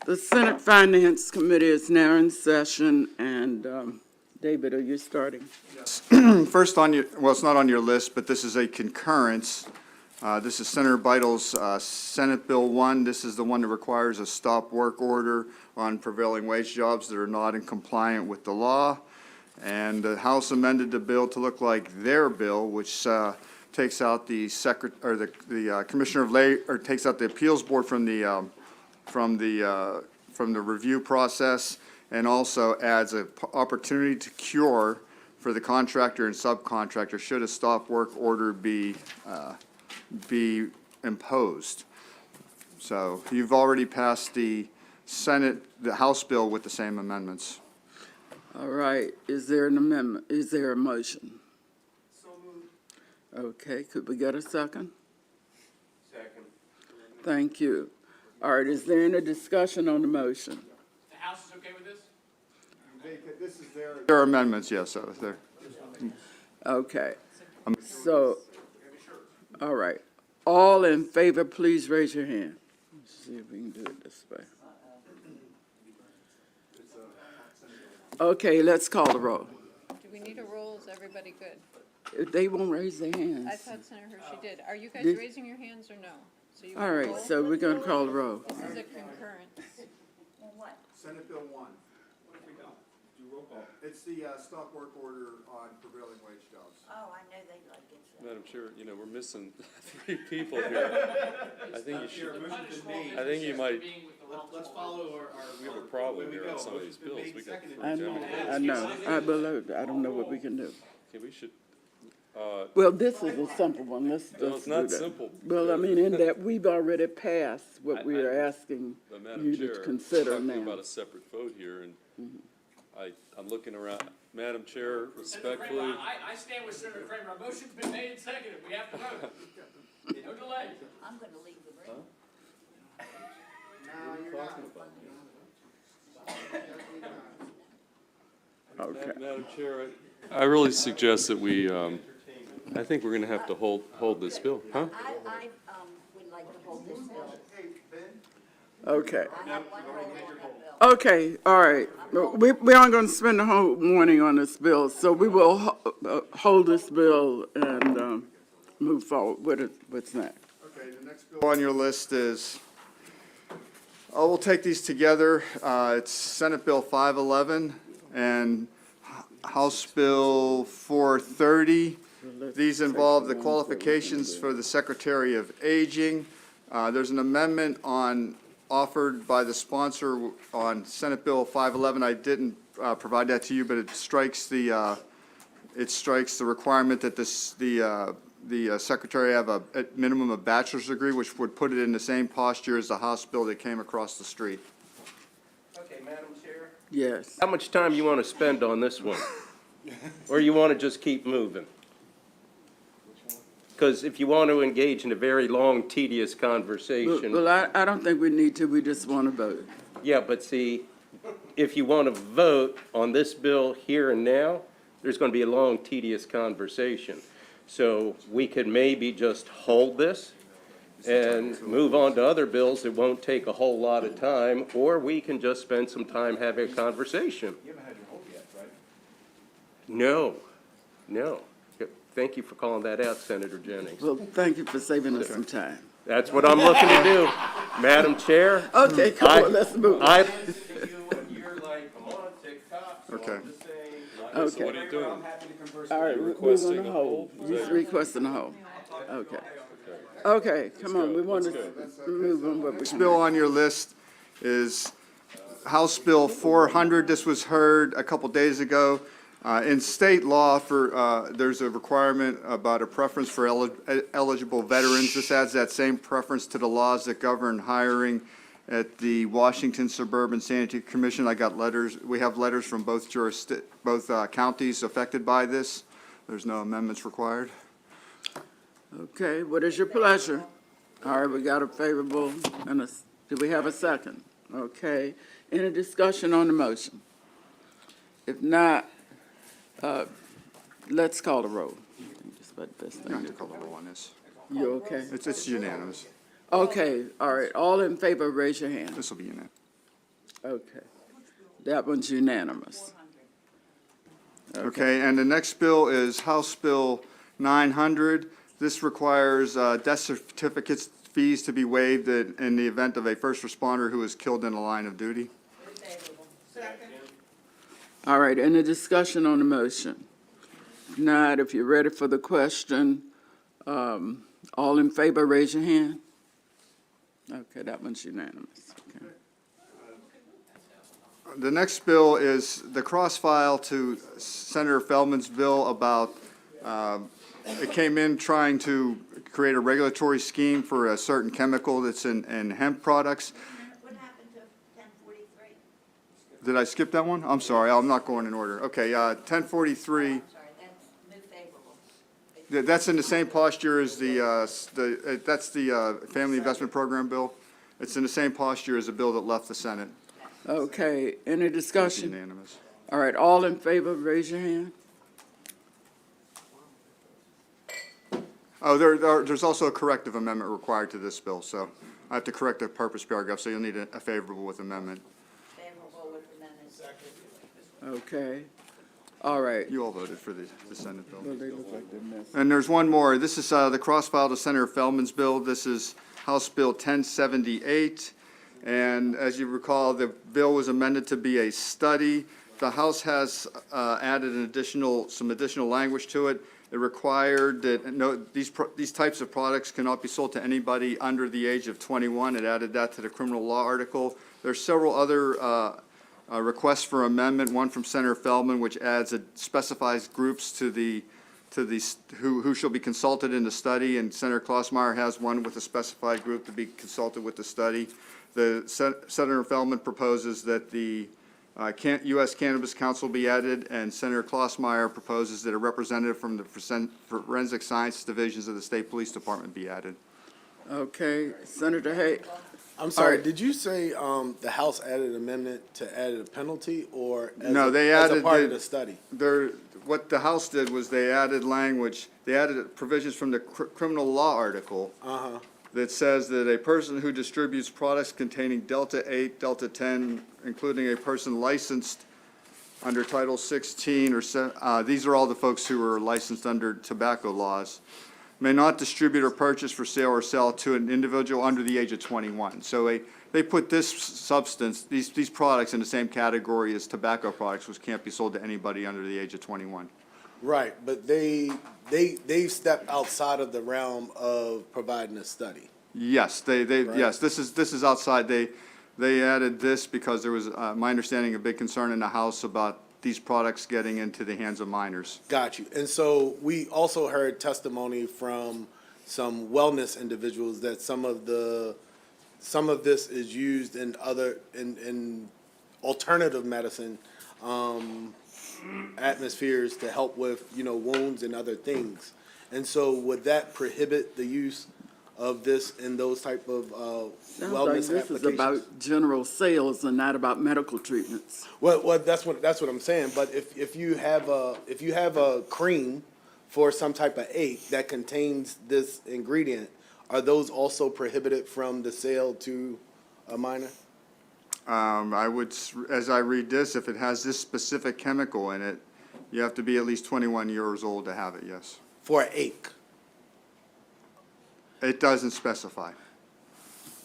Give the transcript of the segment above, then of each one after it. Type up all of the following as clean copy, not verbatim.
The Senate Finance Committee is now in session, and David, are you starting? First on your, well, it's not on your list, but this is a concurrence. This is Senator Beitl's Senate Bill 1. This is the one that requires a stop work order on prevailing wage jobs that are not in compliant with the law. And the House amended the bill to look like their bill, which takes out the Commissioner of Labor, or takes out the appeals board from the review process, and also adds an opportunity to cure for the contractor and subcontractor should a stop work order be imposed. So you've already passed the House bill with the same amendments. All right, is there an amendment? Is there a motion? So moved. Okay, could we get a second? Second. Thank you. All right, is there any discussion on the motion? The House is okay with this? This is their amendments, yes, so they're. Okay, so, all right. All in favor, please raise your hand. Let's see if we can do it this way. Okay, let's call the roll. Do we need a roll? Is everybody good? If they won't raise their hands. I thought Senator Hershey did. Are you guys Did- raising your hands or no? So you All want right, roll? so we're gonna call the roll. This is a concurrence. Senate Bill 1. It's the stop work order on prevailing wage jobs. Oh, I know they like it. Madam Chair, you know, we're missing 3 people here. I think you should, I think you might, Let's follow our. we have a problem here on some of these bills. We got 3 I know, gentlemen. I know. I don't know what we can do. Okay, we should, Well, this is a simple one. Let's no, just it's do not that. simple. Well, I mean, in that we've already passed what we are asking But Madam you Chair, to we're consider talking now. about a separate vote here, and I'm looking around. Madam Chair, respectfully, I stand with Senator Kramer. A motion's been made and seconded. We have to vote. No delay. I'm gonna leave the room. Okay. Madam Chair, I really suggest that we, I think we're gonna have to hold this bill, huh? I would like to hold this bill. Okay. I have one roll on that bill. Okay, all right. We aren't going to spend the whole morning on this bill, so we will hold this bill and move forward. What's next? Okay, the next bill on your list is, we'll take these together. It's Senate Bill 511 and House Bill 430. These involve the qualifications for the Secretary of Aging. There's an amendment offered by the sponsor on Senate Bill 511. I didn't provide that to you, but it strikes the requirement that the secretary have at minimum a bachelor's degree, which would put it in the same posture as the House bill that came across the street. Okay, Madam Chair. Yes. How much time you want to spend on this one? Or you want to just keep moving? Because if you want to engage in a very long, tedious conversation. Well, I don't think we need to. We just want to vote. Yeah, but see, if you want to vote on this bill here and now, there's going to be a long, tedious conversation. So we could maybe just hold this and move on to other bills that won't take a whole lot of time, or we can just spend some time having a conversation. You haven't had your vote yet, right? No. Thank you for calling that out, Senator Jennings. Well, thank you for saving us some time. That's what I'm looking to do. Madam Chair? Okay, come on, let's move. Okay. Okay. So what are you doing? All right, we're requesting going to a hold. hold? He's requesting a hold. Okay. Okay, come on, we want to move on what we Next can. bill on your list is House Bill 400. This was heard a couple days ago. In state law, there's a requirement about a preference for eligible veterans. This adds that same preference to the laws that govern hiring at the Washington Suburban Sanitary Commission. I got letters. We have letters from both counties affected by this. There's no amendments required. Okay, what is your pleasure? All right, we got a favorable, and do we have a second? Okay, any discussion on the motion? If not, let's call the roll. Just about the best You thing don't have to to call the roll on this. You okay? It's unanimous. Okay, all right, all in favor, raise your hand. This will be unanimous. Okay. That one's unanimous. Okay, and the next bill is House Bill 900. This requires death certificates fees to be waived in the event of a first responder who is killed in the line of duty. All right, any discussion on the motion? If not, if you're ready for the question, all in favor, raise your hand. Okay, that one's unanimous. Okay. The next bill is the cross-file to Senator Feldman's bill about, it came in trying to create a regulatory scheme for a certain chemical that's in hemp products. What happened to 1043? Did I skip that one? I'm sorry, I'm not going in order. Okay, 1043, Sorry, that's move favorable. that's in the same posture as that's the Family Investment Program bill. It's in the same posture as the bill that left the Senate. Okay, any discussion? Unanimous. All right, all in favor, raise your hand. Oh, there's also a corrective amendment required to this bill, so I have to correct the purpose paragraph, so you'll need a favorable with amendment. Favorable with amendments. Okay, all right. You all voted for the Senate bill. Well, they look like they missed. And there's one more. This is the cross-file to Senator Feldman's bill. This is House Bill 1078. And as you recall, the bill was amended to be a study. The House has added some additional language to it. It required that these types of products cannot be sold to anybody under the age of 21. It added that to the criminal law article. There's several other requests for amendment, one from Senator Feldman, which specifies groups to who shall be consulted in the study, and Senator Klaus Meyer has one with a specified group to be consulted with the study. Senator Feldman proposes that the U.S. Cannabis Council be added, and Senator Klaus Meyer proposes that a representative from the Forensic Science Divisions of the State Police Department be added. Okay, Senator Hay, I'm sorry, right. did you say the House added an amendment to add a penalty or No, they as a added part of the study? What the House did was they added language, they added provisions from the criminal law article that says that a person who distributes products containing Delta 8, Delta 10, including a person licensed under Title 16 these are all the folks who are licensed under tobacco laws, may not distribute or purchase for sale or sell to an individual under the age of 21. So they put this substance, these products in the same category as tobacco products, which can't be sold to anybody under the age of 21. Right, but they've stepped outside of the realm of providing a study. Yes, yes, this is outside. They added this because there was, my understanding, a big concern in the House about these products getting into the hands of minors. Got you. And so we also heard testimony from some wellness individuals that some of this is used in in alternative medicine atmospheres to help with, wounds and other things. And so would that prohibit the use of this in those type of sounds like wellness this applications? is about general sales and not about medical treatments. Well, that's what I'm saying. But if you have a cream for some type of ache that contains this ingredient, are those also prohibited from the sale to a minor? I would, as I read this, if it has this specific chemical in it, you have to be at least 21 years old to have it, yes. For an ache. It doesn't specify.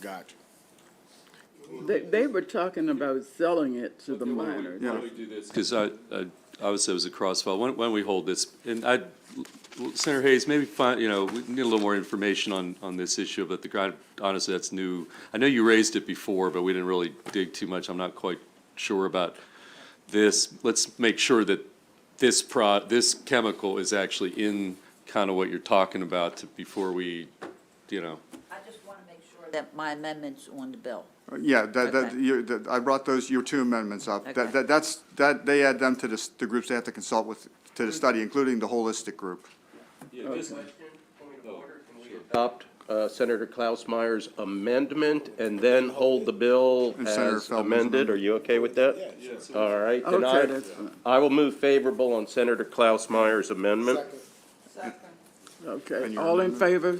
Gotcha. They were talking about selling it to the minors. Yeah. Why don't we do this? Because I would say it was a crossfire. Why don't we hold this? And Senator Hayes, maybe we need a little more information on this issue, but honestly, that's new. I know you raised it before, but we didn't really dig too much. I'm not quite sure about this. Let's make sure that this chemical is actually in kind of what you're talking about before we, I just want to make sure that my amendment's on the bill. Yeah, Okay. I brought your two amendments up. Okay. They add them to the groups they have to consult with, to the study, including the holistic group. Adopt Senator Klaus Meyer's amendment and then hold the bill And Senator as Feldman's amended. amendment. Are you okay with that? All right, then Okay, that's fine. I will move favorable on Senator Klaus Meyer's amendment. Okay, And your all in amendment? favor?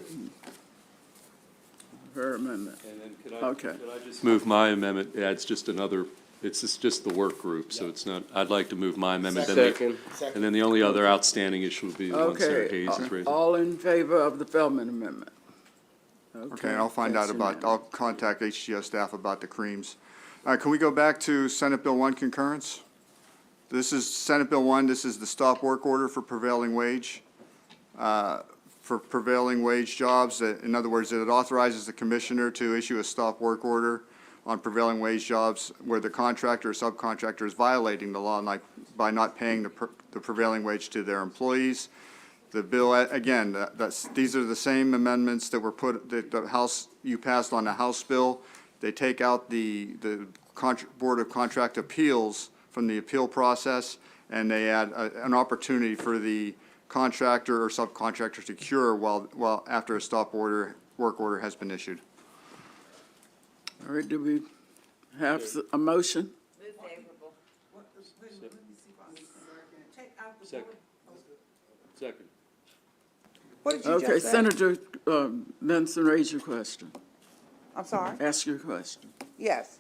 Her amendment. And then Okay. could I just move my amendment, adds just another it's just the work group, so it's not, I'd like to move my amendment. Then Second. And then the only other outstanding issue would be the one Senator Okay, Hayes is raising. all in favor of the Feldman amendment? Okay, and I'll find out that's about, I'll unanimous. contact HGS staff about the creams. Can we go back to Senate Bill 1 concurrence? This is Senate Bill 1, this is the stop work order for prevailing wage. For prevailing wage jobs, in other words, it authorizes the commissioner to issue a stop work order on prevailing wage jobs where the contractor or subcontractor is violating the law, like by not paying the prevailing wage to their employees. The bill, again, these are the same amendments that were put, that the House, you passed on the House bill. They take out the Board of Contract Appeals from the appeal process, and they add an opportunity for the contractor or subcontractor to cure while after a stop work order has been issued. All right, do we have a motion? Move favorable. Second. What did you Okay, just say? Senator Benson, raise your question. I'm sorry? Ask your question. Yes.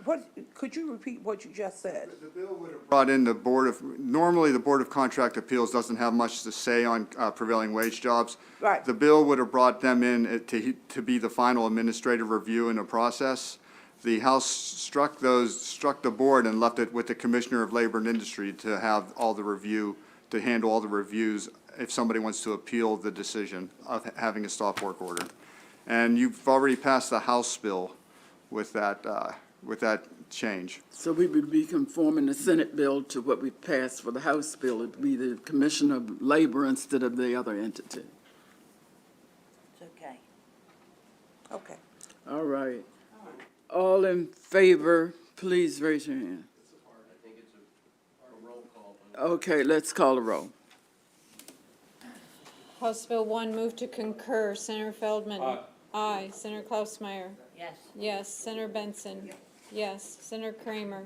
What, could you repeat what you just said? The bill would have brought in the normally the Board of Contract Appeals doesn't have much to say on prevailing wage jobs. Right. The bill would have brought them in to be the final administrative review in the process. The House struck the board and left it with the Commissioner of Labor and Industry to have all the review, to handle all the reviews if somebody wants to appeal the decision of having a stop work order. And you've already passed the House bill with that change. So we would be conforming the Senate bill to what we passed for the House bill. It'd be the Commissioner of Labor instead of the other entity. It's okay. Okay. All right. All in favor, please raise your hand. Okay, let's call a roll. House Bill 1, move to concur. Senator Feldman? Aye. Senator Klaus Meyer? Yes. Yes. Senator Benson? Yes. Senator Kramer?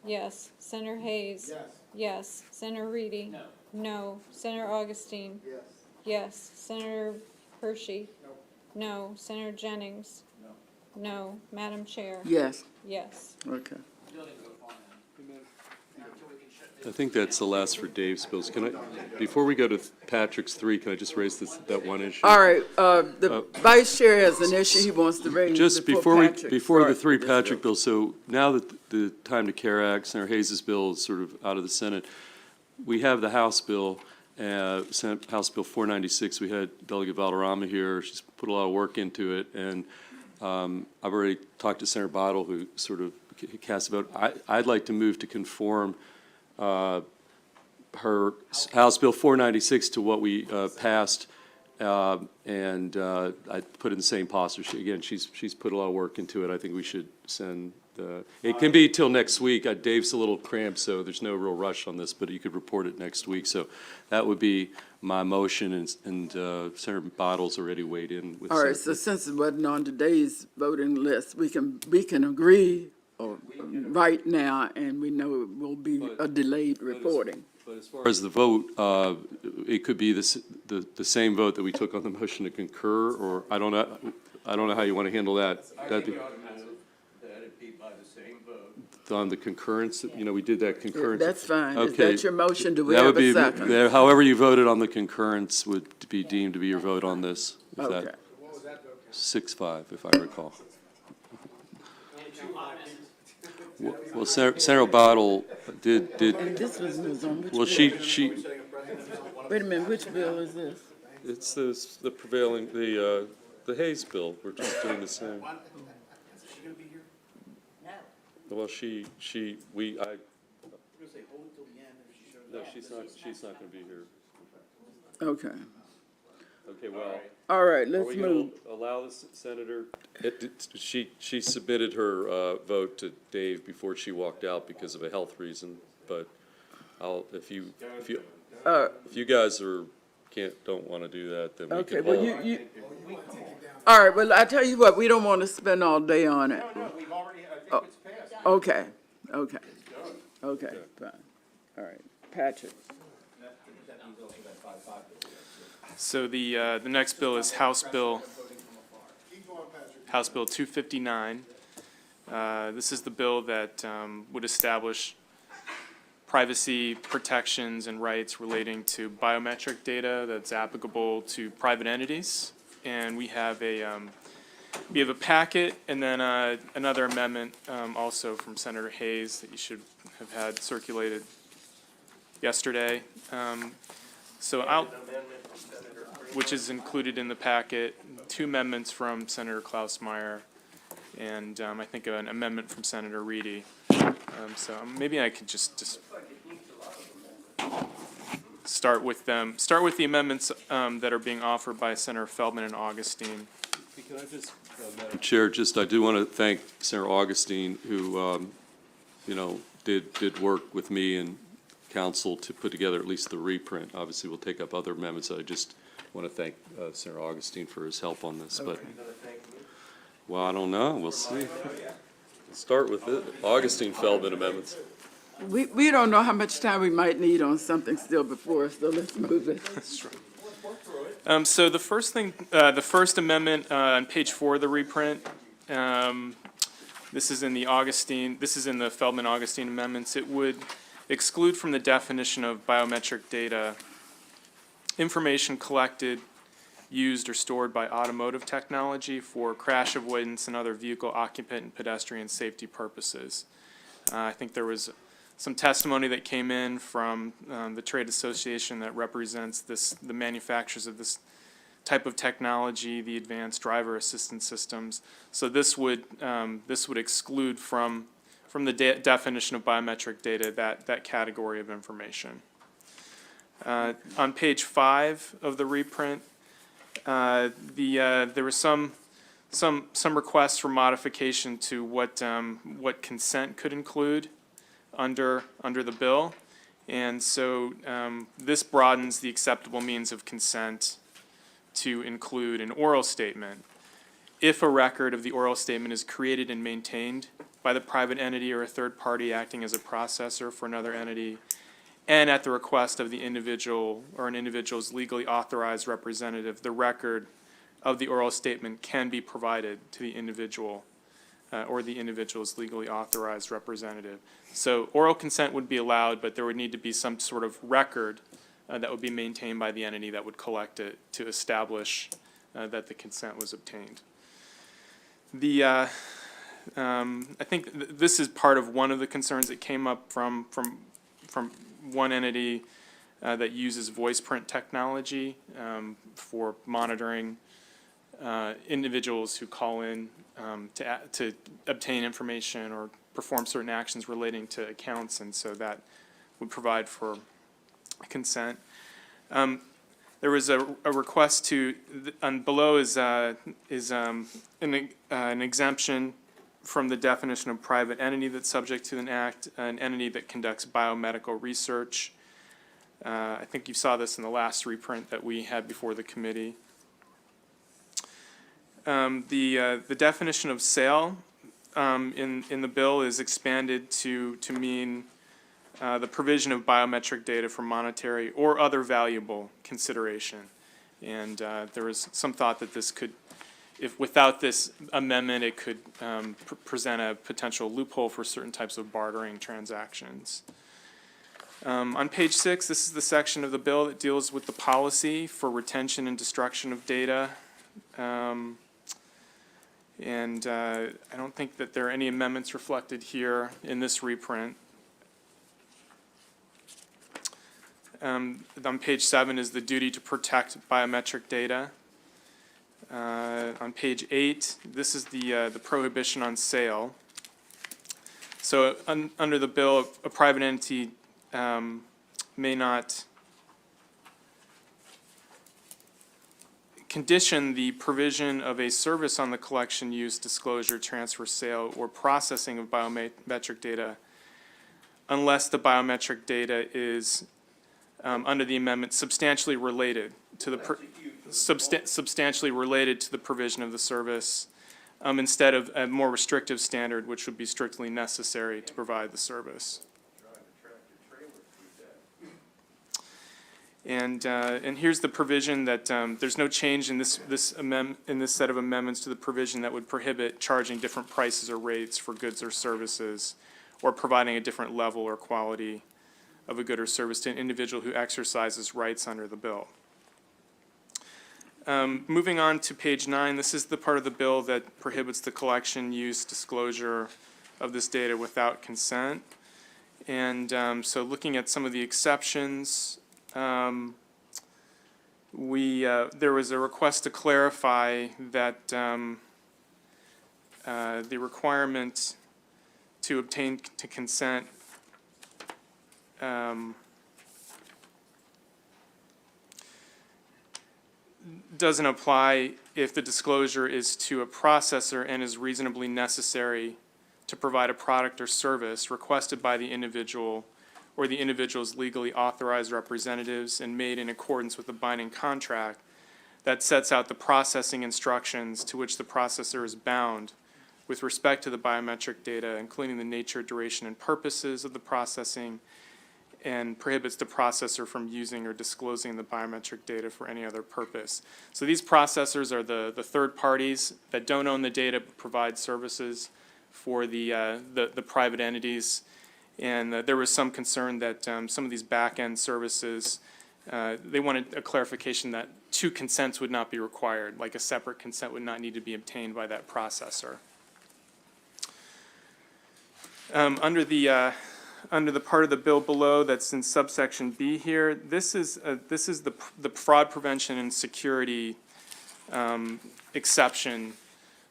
Yes. Senator Hayes? Yes. Senator Reedy? No. Senator Augustine? Yes. Senator Hershey? No. Senator Jennings? No. Madam Chair? Yes, Yes. okay. I think that's the last for Dave's bills. Can I, before we go to Patrick's 3, can I just raise that one issue? All right, the Vice Chair has an issue he wants to raise Just before Patrick before the starts 3 this Patrick bill. bills, so now that the Time to Care Act, Senator Hayes' bill is sort of out of the Senate, we have the House bill, House Bill 496. We had Delegate Valderrama here. She's put a lot of work into it, and I've already talked to Senator Bottle, who sort of cast a vote. I'd like to move to conform her House Bill 496 to what we passed, and I put in the same posture. Again, she's put a lot of work into it. I think we should send the, it can be till next week. Dave's a little cramped, so there's no real rush on this, but you could report it next week. So that would be my motion, and Senator Bottle's already weighed in with. All right, so since it wasn't on today's voting list, we can agree right now, and we know it will be a delayed reporting. But as far as the vote, it could be the same vote that we took on the motion to concur, or I don't know how you want to handle that. That'd be That'd be by the same vote. on the concurrence, we did that concurrence. That's fine. Is Okay. that your motion? Do we That have would a be, second? however you voted on the concurrence would be deemed to be your vote on this. If Okay. that 6-5, if I recall. Well, Senator Bottle did, And this was on which well, bill? she, Wait a minute, which bill is this? it's the prevailing, the Hayes bill, we're just doing the same. No. Well, no, she's not gonna be here. Okay. Okay, well. All right, Are let's we gonna move. allow the senator, she submitted her vote to Dave before she walked out because of a health reason, but if you guys don't wanna do that, then we Okay, can well, hold. all right, well, I tell you what, we don't want to spend all day on it. We've already, I think it's passed. Okay, fine. All right, Patrick. So the next bill is House Bill 259. This is the bill that would establish privacy protections and rights relating to biometric data that's applicable to private entities. And we have a packet and then another amendment also from Senator Hayes that you should have had circulated yesterday. Which is included in the packet, 2 amendments from Senator Klaus Meyer, and I think an amendment from Senator Reedy. So maybe I could just start with them. Start with the amendments that are being offered by Senator Feldman and Augustine. Can I just, Madam Chair, I do want to thank Senator Augustine, who, did work with me and council to put together at least the reprint. Obviously, we'll take up other amendments. I just want to thank Senator Augustine for his help on this. But, well, I don't know. We'll see. Let's start with the Augustine Feldman amendments. We don't know how much time we might need on something still before us, so let's move it. So the first thing, the first amendment on page 4 of the reprint, this is in the Feldman-Augustine amendments. It would exclude from the definition of biometric data information collected, used, or stored by automotive technology for crash avoidance and other vehicle occupant and pedestrian safety purposes. I think there was some testimony that came in from the trade association that represents the manufacturers of this type of technology, the advanced driver assistance systems. So this would exclude from the definition of biometric data that category of information. On page 5 of the reprint, there was some requests for modification to what consent could include under the bill, and so this broadens the acceptable means of consent to include an oral statement. If a record of the oral statement is created and maintained by the private entity or a third party acting as a processor for another entity, and at the request of the individual or an individual's legally authorized representative, the record of the oral statement can be provided to the individual or the individual's legally authorized representative. So oral consent would be allowed, but there would need to be some sort of record that would be maintained by the entity that would collect it to establish that the consent was obtained. I think this is part of one of the concerns that came up from one entity that uses voice print technology for monitoring individuals who call in to obtain information or perform certain actions relating to accounts, and so that would provide for consent. There was a request to, below is an exemption from the definition of private entity that's subject to an entity that conducts biomedical research. I think you saw this in the last reprint that we had before the committee. The definition of sale in the bill is expanded to mean the provision of biometric data for monetary or other valuable consideration. And there was some thought that this could, if without this amendment, it could present a potential loophole for certain types of bartering transactions. On page 6, this is the section of the bill that deals with the policy for retention and destruction of data. And I don't think that there are any amendments reflected here in this reprint. On page 7 is the duty to protect biometric data. On page 8, this is the prohibition on sale. So under the bill, a private entity may not condition the provision of a service on the collection, use, disclosure, transfer, sale, or processing of biometric data unless the biometric data is, under the amendment, substantially related to the provision of the service, instead of a more restrictive standard, which would be strictly necessary to provide the service. And here's the provision that there's no change in this set of amendments to the provision that would prohibit charging different prices or rates for goods or services, or providing a different level or quality of a good or service to an individual who exercises rights under the bill. Moving on to page 9, this is the part of the bill that prohibits the collection, use, disclosure of this data without consent. And so looking at some of the exceptions, there was a request to clarify that the requirement to obtain to consent doesn't apply if the disclosure is to a processor and is reasonably necessary to provide a product or service requested by the individual or the individual's legally authorized representatives and made in accordance with a binding contract that sets out the processing instructions to which the processor is bound with respect to the biometric data, including the nature, duration, and purposes of the processing, and prohibits the processor from using or disclosing the biometric data for any other purpose. So these processors are the third parties that don't own the data but provide services for the private entities. And there was some concern that some of these back-end services, they wanted a clarification that two consents would not be required, like a separate consent would not need to be obtained by that processor. Under the part of the bill below that's in subsection B here, this is the fraud prevention and security exception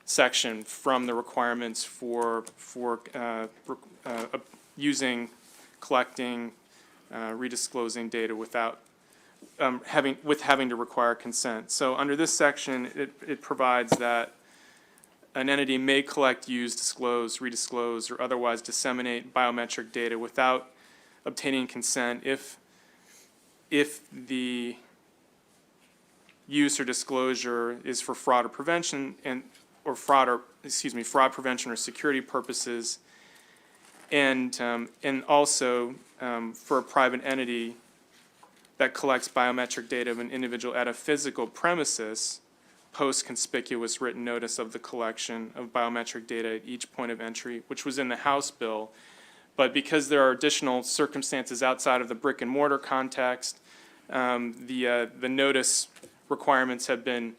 section from the requirements for using, collecting, redisclosing data without having to require consent. So under this section, it provides that an entity may collect, use, disclose, redisclose, or otherwise disseminate biometric data without obtaining consent if the use or disclosure is for fraud or prevention fraud prevention or security purposes, and also for a private entity that collects biometric data of an individual at a physical premises, post conspicuous written notice of the collection of biometric data at each point of entry, which was in the House bill. But because there are additional circumstances outside of the brick and mortar context, the notice requirements have been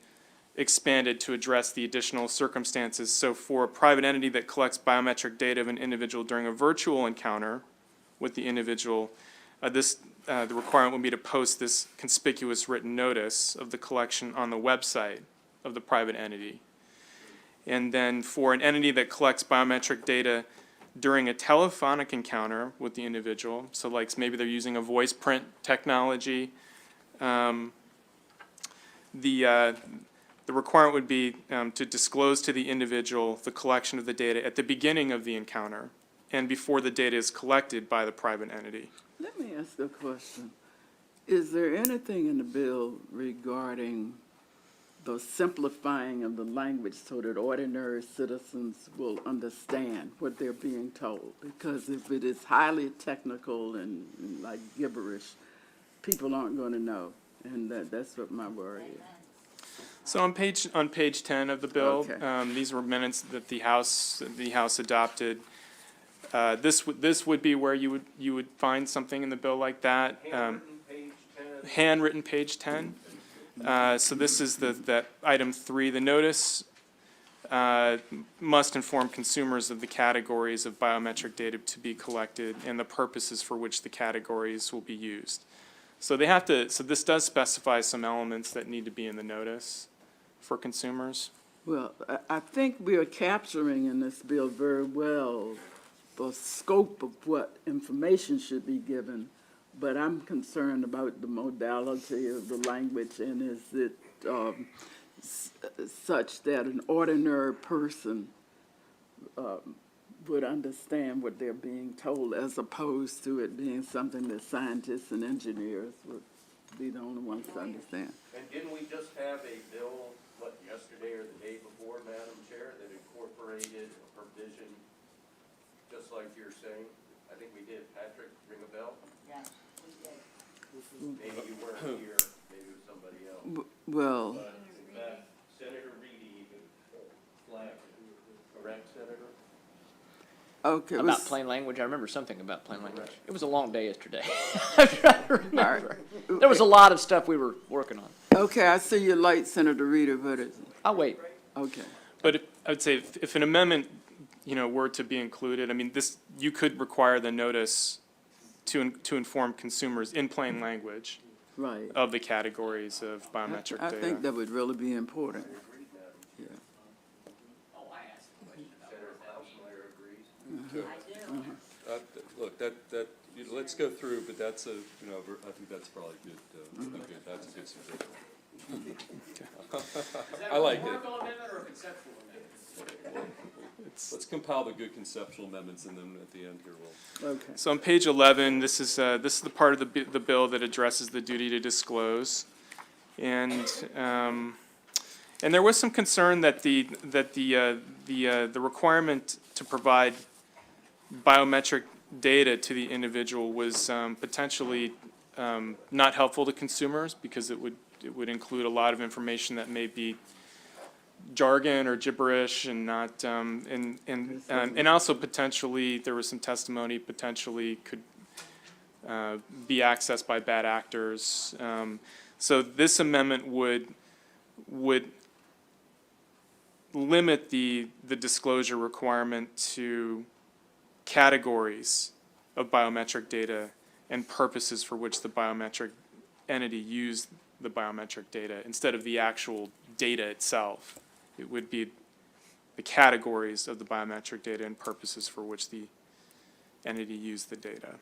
expanded to address the additional circumstances. So for a private entity that collects biometric data of an individual during a virtual encounter with the individual, the requirement would be to post this conspicuous written notice of the collection on the website of the private entity. And then for an entity that collects biometric data during a telephonic encounter with the individual, so like maybe they're using a voice print technology, the requirement would be to disclose to the individual the collection of the data at the beginning of the encounter and before the data is collected by the private entity. Let me ask a question. Is there anything in the bill regarding the simplifying of the language so that ordinary citizens will understand what they're being told? Because if it is highly technical and like gibberish, people aren't going to know, and that's what my worry is. So on page 10 of the bill, Okay. these were minutes that the House adopted. This would be where you would find something in the bill like that. Handwritten page 10. So this is that item 3. The notice must inform consumers of the categories of biometric data to be collected and the purposes for which the categories will be used. So they have to. So this does specify some elements that need to be in the notice for consumers. Well, I think we are capturing in this bill very well the scope of what information should be given, but I'm concerned about the modality of the language, and is it such that an ordinary person would understand what they're being told, as opposed to it being something that scientists and engineers would be the only ones to understand. And didn't we just have a bill, yesterday or the day before, Madam Chair, that incorporated a provision, just like you're saying? I think we did. Patrick, ring a bell? Yes, we did. Maybe you weren't here, maybe it was somebody else. Well, But in fact, Senator Reedy even flagged it, correct, Senator? okay. About was- plain language, I remember something about plain language. It was a long day yesterday. I'm trying to remember. There was a lot of stuff we were working on. Okay, I see your light, Senator Reader, but it's, I'll wait. okay. But I would say if an amendment, were to be included, I mean, you could require the notice to inform consumers in plain language Right. of the categories of biometric I data. think that would really be important. Yeah. Oh, I asked a question about Senator Klaus, Meyer agrees. Look, let's go through, but that's I think that's probably good, that's a good suggestion. I like it. Work on amendment or a conceptual amendment? Let's compile the good conceptual amendments, and then at the end here, we'll. Okay. So on page 11, this is the part of the bill that addresses the duty to disclose. And there was some concern that the requirement to provide biometric data to the individual was potentially not helpful to consumers, because it would include a lot of information that may be jargon or gibberish, and not and also potentially, there was some testimony, potentially could be accessed by bad actors. So this amendment would limit the disclosure requirement to categories of biometric data and purposes for which the biometric entity used the biometric data, instead of the actual data itself. It would be the categories of the biometric data and purposes for which the entity used the data.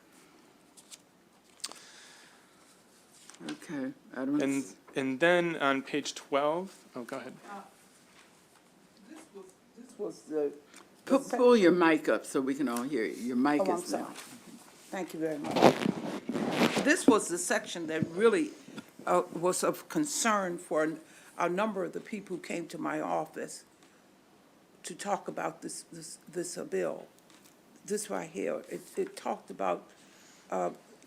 Okay. I don't. And then on page 12, oh, go ahead. This was the. Pull your mic up so we can all hear you. Your mic Oh, I'm is now. sorry. Thank you very much. This was the section that really was of concern for a number of the people who came to my office to talk about this bill. This right here, it talked about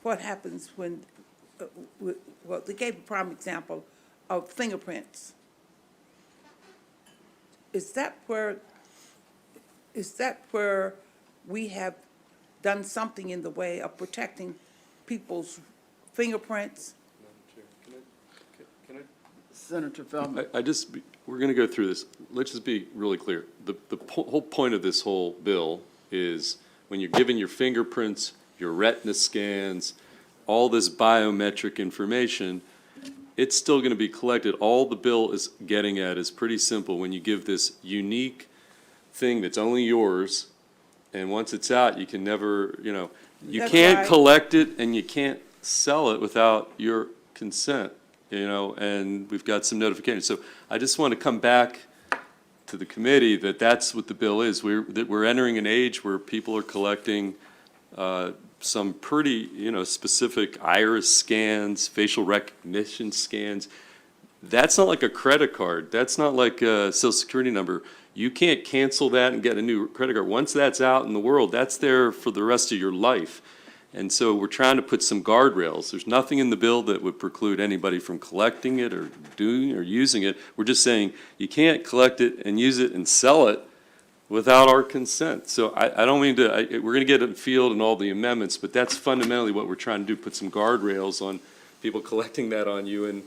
what happens when, well, they gave a prime example of fingerprints. Is that where we have done something in the way of protecting people's fingerprints? Senator Feldman. We're gonna go through this. Let's just be really clear. The whole point of this whole bill is when you're given your fingerprints, your retina scans, all this biometric information, it's still gonna be collected. All the bill is getting at is pretty simple. When you give this unique thing that's only yours, and once it's out, you can never, you That's can't right. collect it and you can't sell it without your consent, and we've got some notifications. So I just want to come back to the committee that that's what the bill is. We're entering an age where people are collecting some pretty, specific iris scans, facial recognition scans. That's not like a credit card. That's not like a social security number. You can't cancel that and get a new credit card. Once that's out in the world, that's there for the rest of your life. And so we're trying to put some guardrails. There's nothing in the bill that would preclude anybody from collecting it or doing or using it. We're just saying you can't collect it and use it and sell it without our consent. So I don't mean to, we're going to get in field and all the amendments, but that's fundamentally what we're trying to do, put some guardrails on people collecting that on you and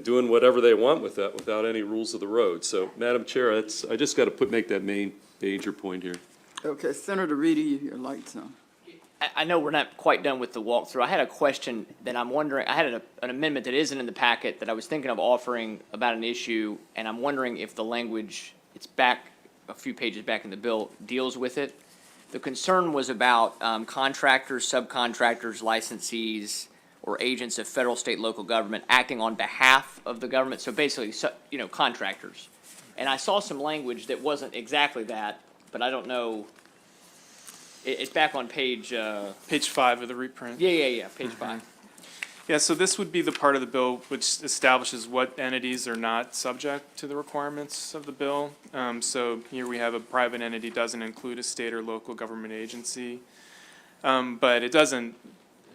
doing whatever they want with that without any rules of the road. So, Madam Chair, I just got to make that major point here. Okay, Senator Reedy, your light's on. I know we're not quite done with the walkthrough. I had a question that I'm wondering, I had an amendment that isn't in the packet that I was thinking of offering about an issue, and I'm wondering if the language, it's back, a few pages back in the bill, deals with it. The concern was about contractors, subcontractors, licensees, or agents of federal, state, local government acting on behalf of the government, so basically, contractors. And I saw some language that wasn't exactly that, but I don't know. It's back on page, Page 5 of the reprint. yeah, page 5. Yeah, so this would be the part of the bill which establishes what entities are not subject to the requirements of the bill. So here we have a private entity doesn't include a state or local government agency. But it doesn't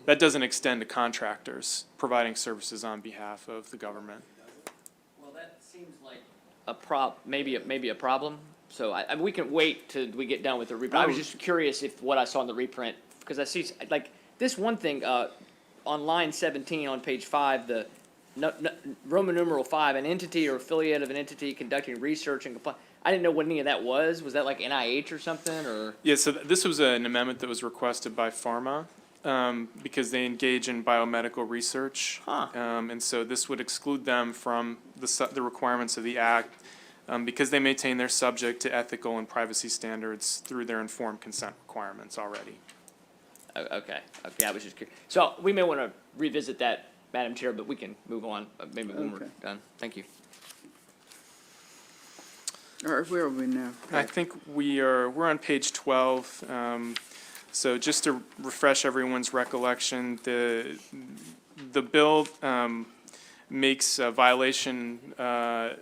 that doesn't extend to contractors providing services on behalf of the government. Well, that seems like maybe a problem. So we can wait till we get done with the reprint. I was just curious if what I saw in the reprint, because I see, like, this one thing, on line 17 on page 5, the Roman numeral 5, an entity or affiliate of an entity conducting research and compliance. I didn't know what any of that was. Was that like NIH or something, or? Yeah, so this was an amendment that was requested by pharma, because they engage in biomedical research. Huh. And so this would exclude them from the requirements of the act, because they maintain they're subject to ethical and privacy standards through their informed consent requirements already. Okay, I was just curious. So we may want to revisit that, Madam Chair, but we can move on, maybe when we're Okay. done. Thank you. All right, where are we now? I think we're on page 12. So just to refresh everyone's recollection, the bill makes a violation of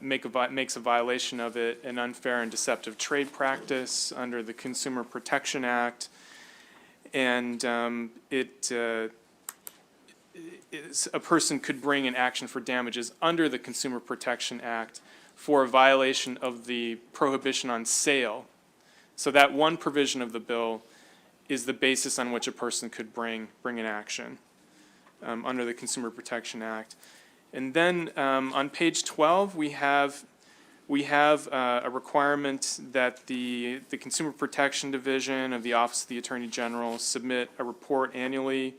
it an unfair and deceptive trade practice under the Consumer Protection Act, and a person could bring an action for damages under the Consumer Protection Act for a violation of the prohibition on sale. So that one provision of the bill is the basis on which a person could bring an action under the Consumer Protection Act. And then on page 12, we have a requirement that the Consumer Protection Division of the Office of the Attorney General submit a report annually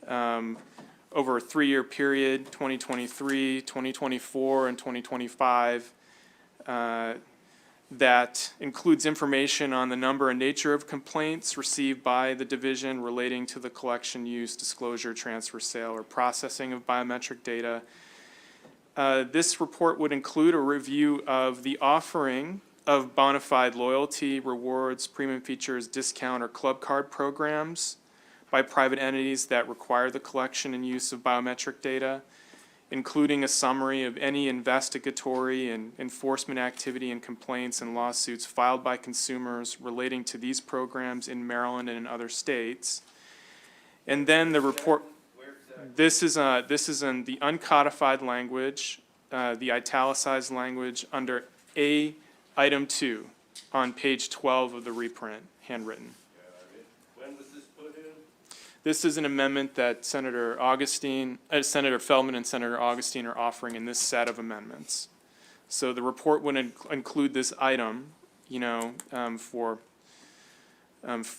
over a 3-year period, 2023, 2024, and 2025, that includes information on the number and nature of complaints received by the division relating to the collection, use, disclosure, transfer, sale, or processing of biometric data. This report would include a review of the offering of bona fide loyalty, rewards, premium features, discount, or club card programs by private entities that require the collection and use of biometric data, including a summary of any investigatory and enforcement activity and complaints and lawsuits filed by consumers relating to these programs in Maryland and in other states. And then the report, this is in the uncodified language, the italicized language under A, item 2 on page 12 of the reprint, handwritten. When was this put in? This is an amendment that Senator Feldman and Senator Augustine are offering in this set of amendments. So the report would include this item, for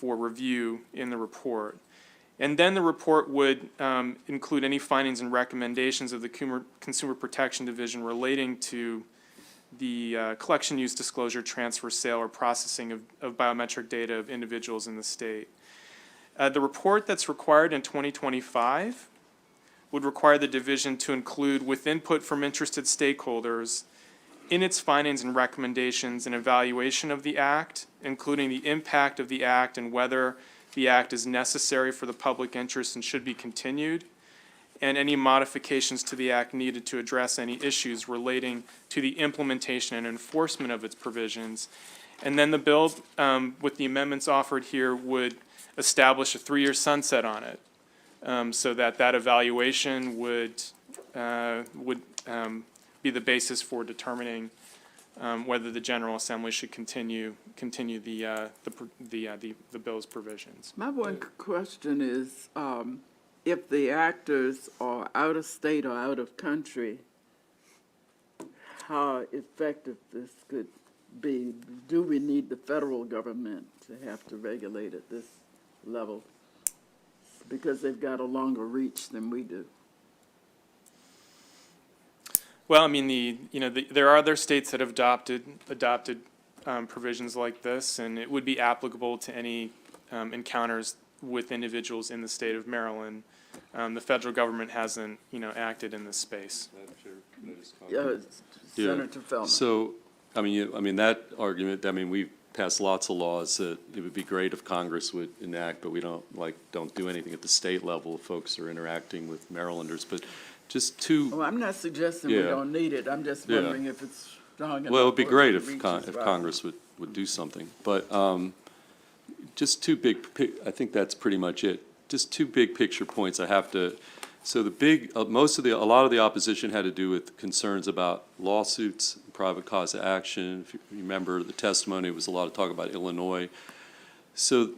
review in the report. And then the report would include any findings and recommendations of the Consumer Protection Division relating to the collection, use, disclosure, transfer, sale, or processing of biometric data of individuals in the state. The report that's required in 2025 would require the division to include, with input from interested stakeholders, in its findings and recommendations, an evaluation of the act, including the impact of the act and whether the act is necessary for the public interest and should be continued, and any modifications to the act needed to address any issues relating to the implementation and enforcement of its provisions. And then the bill, with the amendments offered here, would establish a 3-year sunset on it, so that evaluation would be the basis for determining whether the General Assembly should continue the bill's provisions. My one question is, if the actors are out of state or out of country, how effective this could be? Do we need the federal government to have to regulate at this level? Because they've got a longer reach than we do. Well, I mean, there are other states that have adopted provisions like this, and it would be applicable to any encounters with individuals in the state of Maryland. The federal government hasn't, acted in this space. Senator Feldman. So, that argument, we've passed lots of laws that it would be great if Congress would enact, but we don't do anything at the state level if folks are interacting with Marylanders. But just two. Well, I'm not suggesting we Yeah. don't need it. I'm just Yeah. wondering if it's strong enough. Well, it'd be or great the if reach is right. Congress would do something. But just two big, I think that's pretty much it. just two big picture points I have to, so the big, a lot of the opposition had to do with concerns about lawsuits, private cause of action. If you remember the testimony, it was a lot of talk about Illinois. So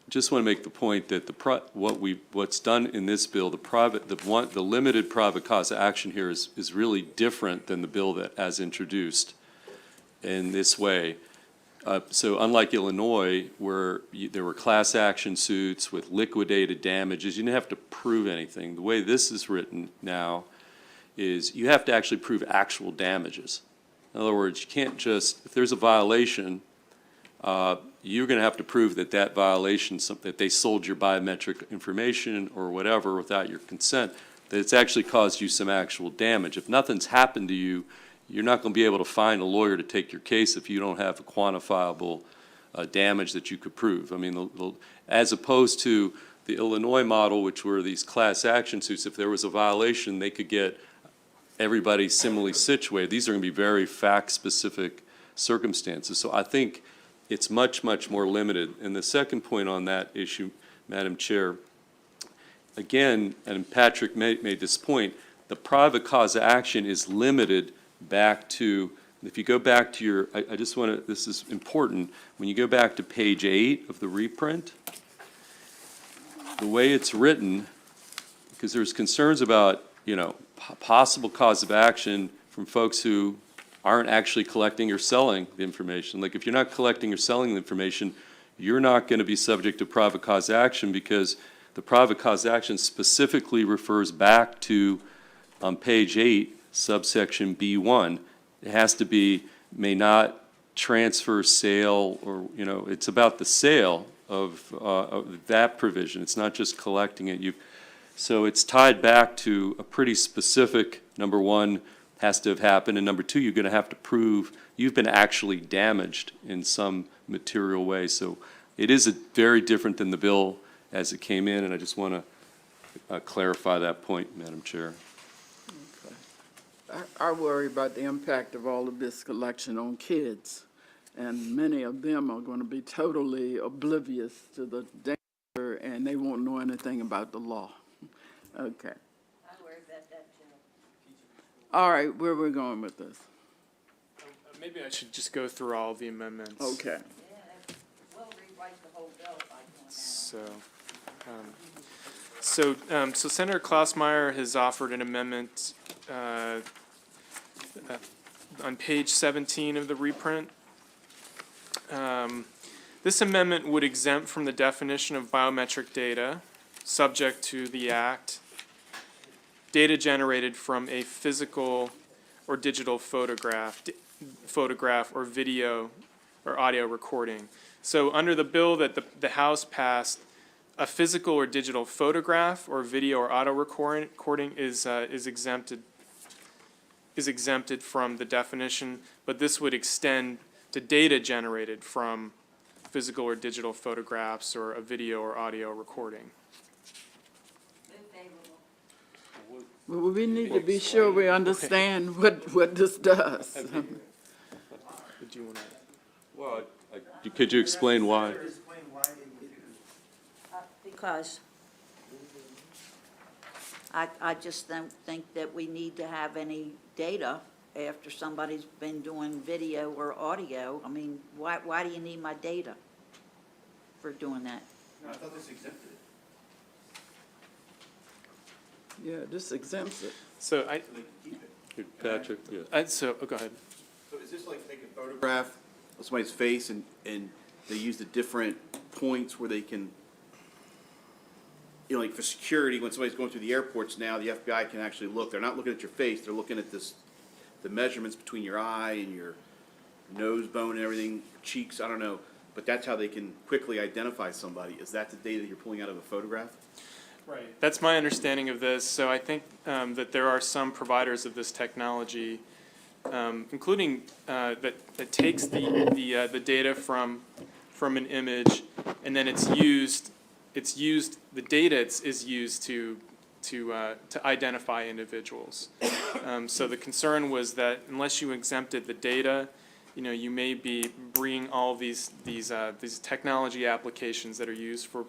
just want to make the point that what's done in this bill, the limited private cause of action here is really different than the bill that as introduced in this way. So unlike Illinois, where there were class action suits with liquidated damages, you didn't have to prove anything. The way this is written now is you have to actually prove actual damages. In other words, you can't just, if there's a violation, you're going to have to prove that that violation, that they sold your biometric information or whatever without your consent, that it's actually caused you some actual damage. If nothing's happened to you, you're not going to be able to find a lawyer to take your case if you don't have a quantifiable damage that you could prove. I mean, as opposed to the Illinois model, which were these class action suits, if there was a violation, they could get everybody similarly situated. These are going to be very fact-specific circumstances. So I think it's much, much more limited. And the second point on that issue, Madam Chair, again, and Patrick made this point, the private cause of action is limited back to, if you go back to your, I just want to, this is important, when you go back to page 8 of the reprint, the way it's written, because there's concerns about, you know, possible cause of action from folks who aren't actually collecting or selling the information. Like if you're not collecting or selling the information, you're not going to be subject to private cause of action because the private cause of action specifically refers back to, on page 8, subsection B1, it has to be, may not transfer, sale, or, you know, it's about the sale of that provision. It's not just collecting it. So it's tied back to a pretty specific, number one, has to have happened, and number two, you're going to have to prove you've been actually damaged in some material way. So it is very different than the bill as it came in, and I just want to clarify that point, Madam Chair. I worry about the impact of all of this collection on kids, and many of them are going to be totally oblivious to the danger, and they won't know anything about the law. Okay. I worry about that too. All right, where we're going with this? Maybe I should just go through all the amendments. Okay. Yeah, we'll rewrite the whole bill by doing that. So Senator Klaus Meyer has offered an amendment on page 17 of the reprint. This amendment would exempt from the definition of biometric data, subject to the Act, data generated from a physical or digital photograph or video or audio recording. So under the bill that the House passed, a physical or digital photograph or video or audio recording is exempted from the definition, but this would extend to data generated from physical or digital photographs or a video or audio recording. Well, we need to be sure we understand what this does. Do you want to? Well, could you explain why? Because I just don't think that we need to have any data after somebody's been doing video or audio. I mean, why do you need my data for doing that? No, I thought this exempted it. Yeah, this exempts it. So So they can keep it. Patrick, yeah. go ahead. So is this like taking a photograph of somebody's face and they use the different points where they can, you know, like for security, when somebody's going through the airports now, the FBI can actually look. They're not looking at your face, they're looking at the measurements between your eye and your nose bone and everything, cheeks, I don't know. But that's how they can quickly identify somebody. Is that the data you're pulling out of a photograph? Right. That's my understanding of this. So I think that there are some providers of this technology, including that takes the data from an image, and then it's used. The data is used to identify individuals. So the concern was that unless you exempted the data, you know, you may be bringing all these technology applications that are used for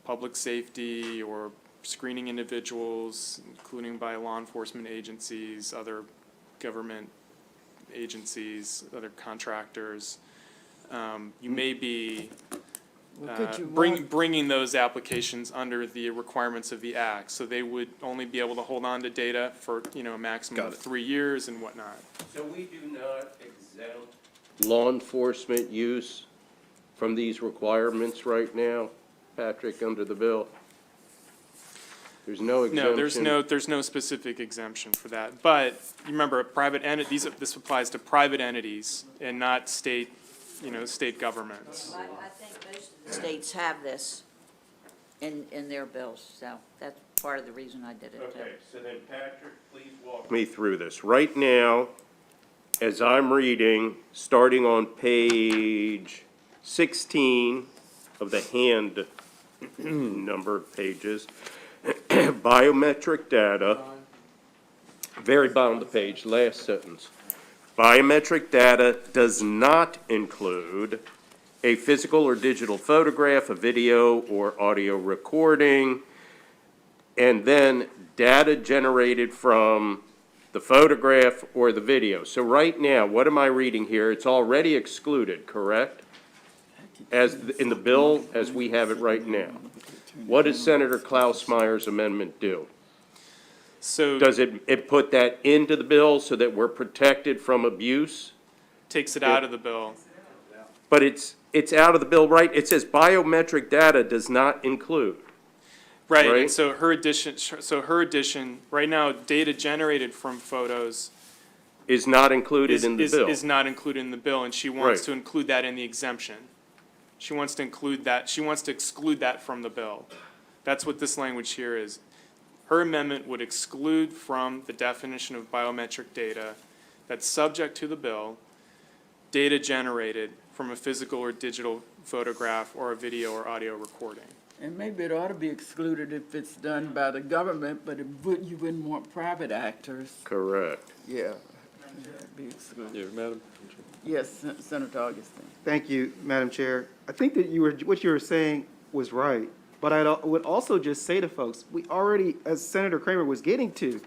public safety or screening individuals, including by law enforcement agencies, other government agencies, other contractors. You may be Well, could you bringing those applications under the requirements of the act. So they would only be able to hold on to data for, a maximum of 3 years and whatnot. So we do not exempt law enforcement use from these requirements right now, Patrick, under the bill? There's no exemption? No, there's no specific exemption for that. But you remember, this applies to private entities and not state governments. I think most of the states have this in their bills, so that's part of the reason I did it, too. Okay, so then Patrick, please walk me through this. Right now, as I'm reading, starting on page 16 of the hand number of pages, biometric data, very bottom of the page, last sentence. Biometric data does not include a physical or digital photograph, a video or audio recording, and then data generated from the photograph or the video. So right now, what am I reading here? It's already excluded, correct? As in the bill as we have it right now. What does Senator Klaus Meyer's amendment do? So Does it put that into the bill so that we're protected from abuse? takes it out of the bill. But it's out of the bill, right? It says biometric data does not include. Right, Right. and so her addition, right now, data generated from photos Is not included in the bill. is not included in the bill, and she wants Right. to include that in the exemption. She wants to exclude that from the bill. That's what this language here is. Her amendment would exclude from the definition of biometric data that's subject to the bill, data generated from a physical or digital photograph or a video or audio recording. And maybe it ought to be excluded if it's done by the government, but you wouldn't want private actors. Correct. Yeah. Be excluded. Yeah, Madam? Yes, Senator Augustine. Thank you, Madam Chair. I think that what you were saying was right, but I would also just say to folks, we already, as Senator Kramer was getting to,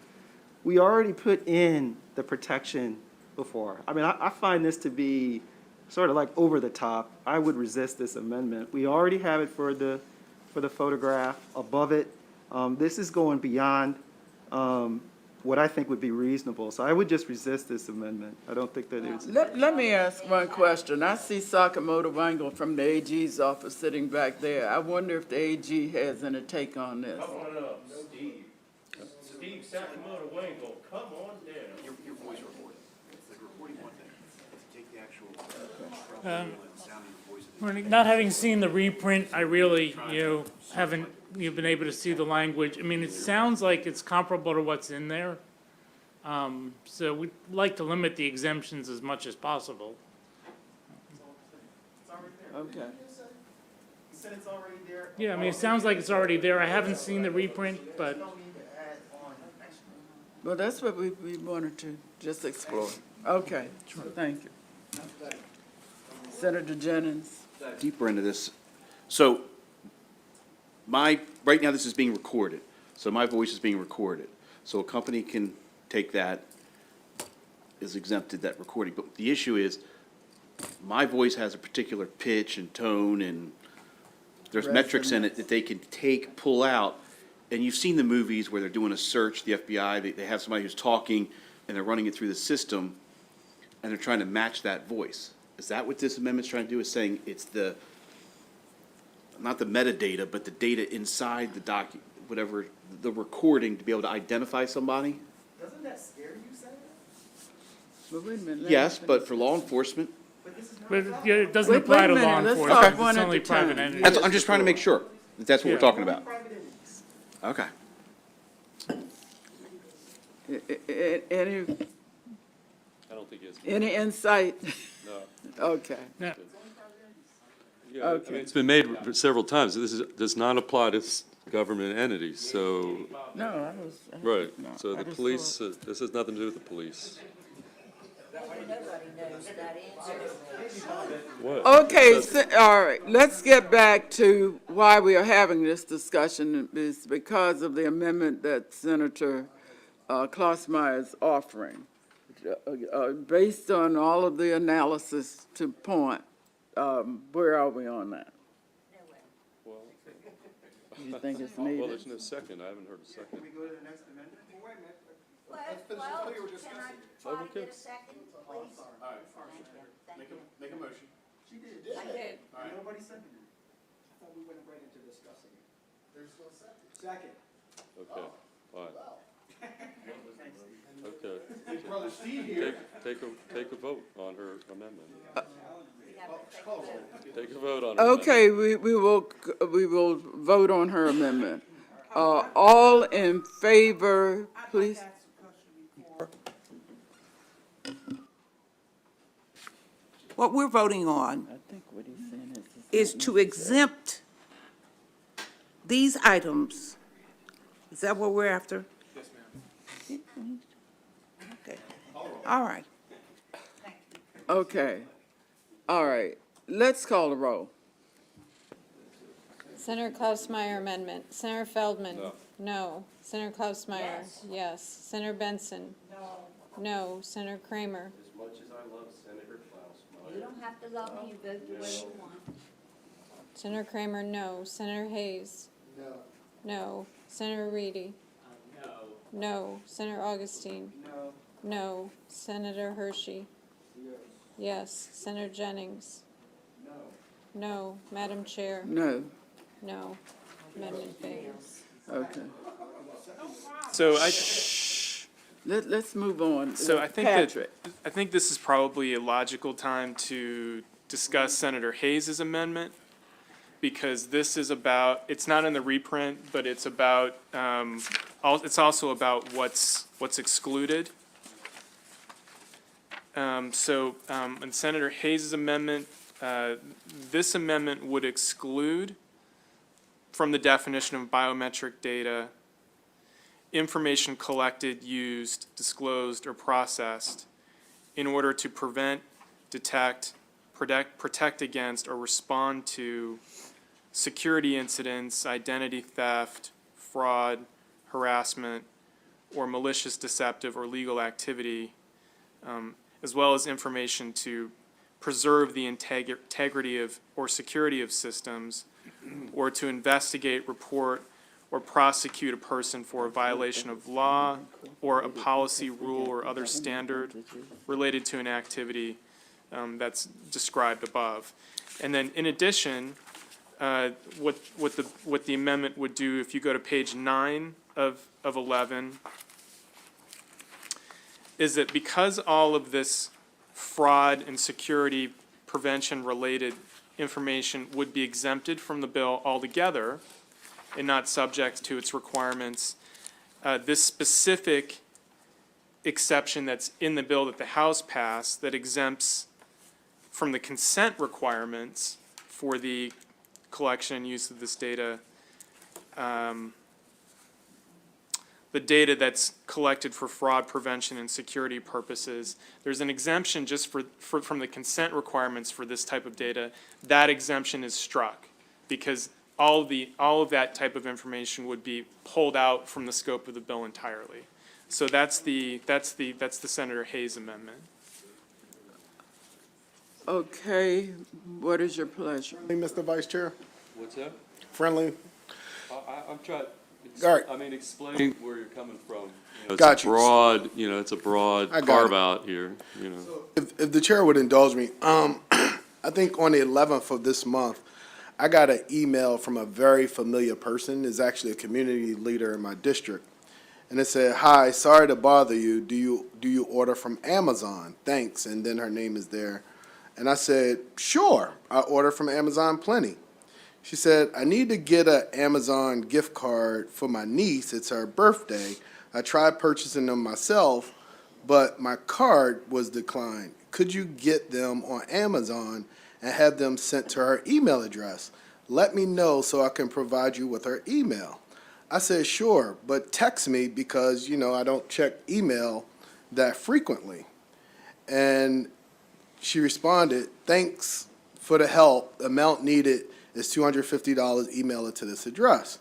we already put in the protection before. I mean, I find this to be sort of like over the top. I would resist this amendment. We already have it for the photograph above it. This is going beyond what I think would be reasonable. So I would just resist this amendment. I don't think that it's. Let me ask one question. I see Sakamoto Wangle from the AG's office sitting back there. I wonder if the AG has any take on this. Come on up, Steve. Steve Sakamoto Wangle, come on down. Your voice recording. The recording one thing. Take the actual Um, sound of your voice. Not having seen the reprint, I really, haven't, been able to see the language. I mean, it sounds like it's comparable to what's in there. So we'd like to limit the exemptions as much as possible. Okay. You said it's already there. Yeah, I mean, it sounds like it's already there. I haven't seen the reprint, but Don't need to add on extra. Well, that's what we wanted to just explore. Okay, thank you. Senator Jennings. Deeper into this. So right now this is being recorded. So my voice is being recorded. So a company can take that, is exempted that recording. But the issue is, my voice has a particular pitch and tone, and there's metrics in it that they can pull out. And you've seen the movies where they're doing a search, the FBI, they have somebody who's talking, and they're running it through the system, and they're trying to match that voice. Is that what this amendment's trying to do, is saying it's not the metadata, but the data inside the whatever, the recording, to be able to identify somebody? Doesn't that scare you, Senator? Well, wait a minute. Yes, but for law enforcement, it doesn't Wait- apply wait a to minute, law let's enforcement. talk one It's at only a time. private entities. I'm just trying to make sure that that's what we're Yeah. talking about. Okay. Any, I don't think it's. any insight? No. Okay. Yeah. Yeah, I mean, it's been made several times. Does not apply to government entities, so, No, I was. right. no, So I the just police, saw this has nothing to do with the police. Nobody knows that answer. What? Okay, all right, let's get back to why we are having this discussion. Is because of the amendment that Senator Klaus Meyer is offering. Based on all of the analysis to point, where are we on that? Well, You think it's well, needed? there's no second. I haven't heard a second. go to the next amendment? Well, can I try to get a second, please? Make a motion. I did. Nobody seconded it. I thought we went right into discussing it. There's no second. Second. Okay, fine. Okay. Brother Steve here. Take a vote on her amendment. We have to take a vote. Take a vote on her amendment. Okay, we will vote on her amendment. All in favor, please? What we're voting on I think what he's saying is to exempt these items. Is that what we're after? Yes, ma'am. Okay. All right. Okay, all right, let's call the roll. Senator Klaus Meyer amendment. Senator Feldman? No. Senator Klaus Meyer? Yes. Senator Benson? No. Senator Kramer? As much as I love Senator Klaus Meyer. You don't have to love me, you vote the way you want. Senator Kramer, no. Senator Hayes? No. Senator Reedy? No. Senator Augustine? No. Senator Hershey? Yes. Senator Jennings? No. Madam Chair? No, No. Amendment fails. okay. So Let's move on. So I think Patrick. I think this is probably a logical time to discuss Senator Hayes' amendment, because this is about, it's not in the reprint, but it's about, it's also about what's excluded. In Senator Hayes' amendment, this amendment would exclude from the definition of biometric data information collected, used, disclosed, or processed in order to prevent, detect, protect against, or respond to security incidents, identity theft, fraud, harassment, or malicious, deceptive, or legal activity, as well as information to preserve the integrity of or security of systems, or to investigate, report, or prosecute a person for a violation of law or a policy, rule, or other standard related to an activity that's described above. And then in addition, what the amendment would do, if you go to page 9 of 11, is that because all of this fraud and security prevention related information would be exempted from the bill altogether and not subject to its requirements, this specific exception that's in the bill that the House passed that exempts from the consent requirements for the collection and use of this data, the data that's collected for fraud prevention and security purposes, there's an exemption just from the consent requirements for this type of data. That exemption is struck because all of that type of information would be pulled out from the scope of the bill entirely. So that's the Senator Hayes amendment. Okay, what is your pleasure? Hey, Mr. Vice Chair, What's that? friendly. I'm trying, All right. I mean, explain where you're coming from. It's Got a you. broad, it's a broad I got it. carve-out here, If the chair would indulge me, I think on the 11th of this month, I got an email from a very familiar person. It's actually a community leader in my district. And it said, "Hi, sorry to bother you. Do you order from Amazon? Thanks." And then her name is there. And I said, "Sure, I order from Amazon plenty." She said, "I need to get an Amazon gift card for my niece. It's her birthday. I tried purchasing them myself, but my card was declined. Could you get them on Amazon and have them sent to her email address? Let me know so I can provide you with her email." I said, "Sure, but text me because, I don't check email that frequently." And she responded, "Thanks for the help. The amount needed is $250. Email it to this address."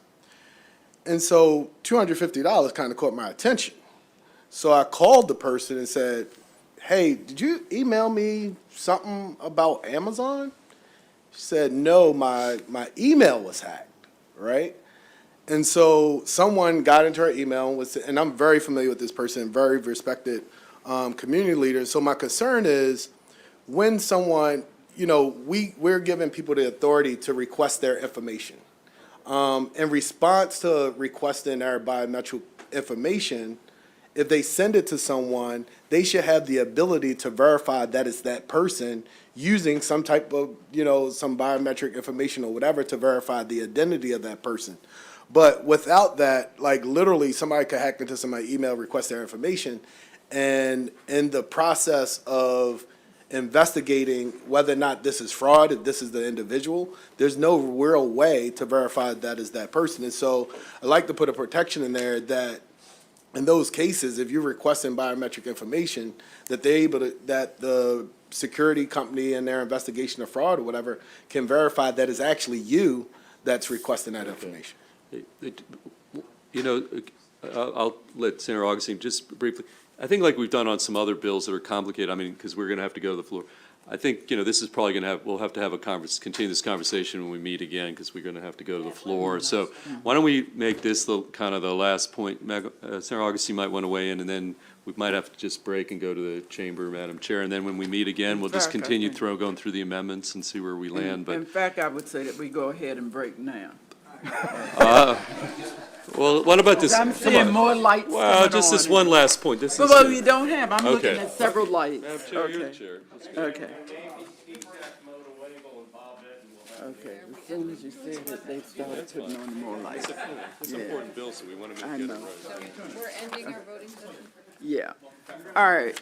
And so $250 kind of caught my attention. So I called the person and said, "Hey, did you email me something about Amazon?" She said, "No, my email was hacked," right? And so someone got into her email and and I'm very familiar with this person, very respected community leader. So my concern is when someone, we're giving people the authority to request their information. In response to requesting their biometric information, if they send it to someone, they should have the ability to verify that it's that person using some type of, some biometric information or whatever to verify the identity of that person. But without that, like literally somebody could hack into somebody's email, request their information, and in the process of investigating whether or not this is fraud, if this is the individual, there's no real way to verify that is that person. And so I like to put a protection in there that in those cases, if you're requesting biometric information, that they're able to, that the security company in their investigation of fraud or whatever can verify that it's actually you that's requesting that information. I'll let Senator Augustine just briefly, I think like we've done on some other bills that are complicated, I mean, because we're going to have to go to the floor. I think, this is probably going to we'll have to have continue this conversation when we meet again, because we're going to have to go to the floor. So why don't we make this kind of the last point? Senator Augustine might want to weigh in, and then we might have to just break and go to the chamber, Madam Chair. And then when we meet again, we'll just fact, I continue think- going through the amendments and see where we land. But In fact, I would say that we go ahead and break now. well, what about this? I'm seeing more lights Well, coming just this on. one last point. This is. Well, you don't have, I'm looking Okay. at several lights. Madam Chair, you're the Okay. chair. Okay. Okay, as soon as you said it, they started putting on more lights. It's an Yeah. important bill, so we want to I get it know. right. We're ending our voting session. Yeah. All right.